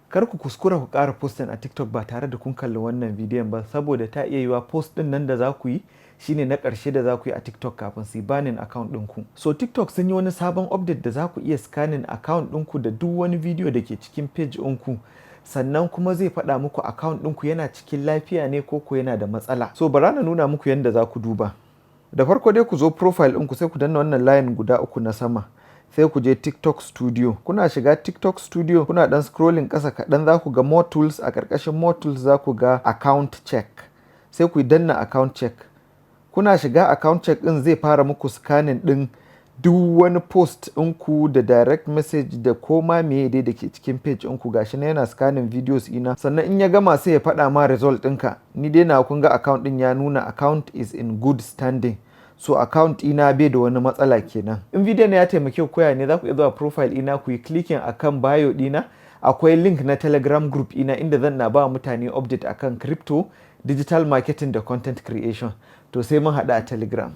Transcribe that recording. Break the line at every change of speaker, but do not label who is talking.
kar ku kuskura ku ƙara posting a TikTok ba tare da kun kalli wannan bidiyon ba, saboda ta iya yiwa post ɗin nan da za ku yi shine na ƙarshe da za ku yi a TikTok kafin su banin account ɗinku. So TikTok sun yi wani sabon update da za ku iya scanning account ɗinku da duk wani video da ke cikin page ɗinku, sannan kuma zai faɗa muku account ɗinku yana cikin lafiya ne ko yana da matsala. So bara na nuna muku yadda za ku duba. Da farko dai ku zo profile ɗinku sai ku danna wannan line guda uku na sama. Sai ku je TikTok Studio. Kuna shiga TikTok Studio kuna dan scrolling ƙasa kaɗan za ku ga more tools, a ƙarƙashin more tools za ku ga account check. Sai ku danna account check. Kuna shiga account check ɗin zai fara muku scanning ɗin duk wani post ɗinku da direct message da koma meye dai da ke cikin page ɗinku. Gashi na yana scanning videos ina, sannan in ya gama sai ya faɗa ma result ɗinka. Ni dai na kun ga account ɗin ya nuna account is in good standing. So account ina bai da wani matsala kenan. In bidiyon ya taimake ku koya ne za ku iya zuwa profile ina ku yi clicking akan bio dina. Akwai link na Telegram group ina inda zan na ba mutane update akan crypto, digital marketing da content creation. To sai mun haɗu a Telegram.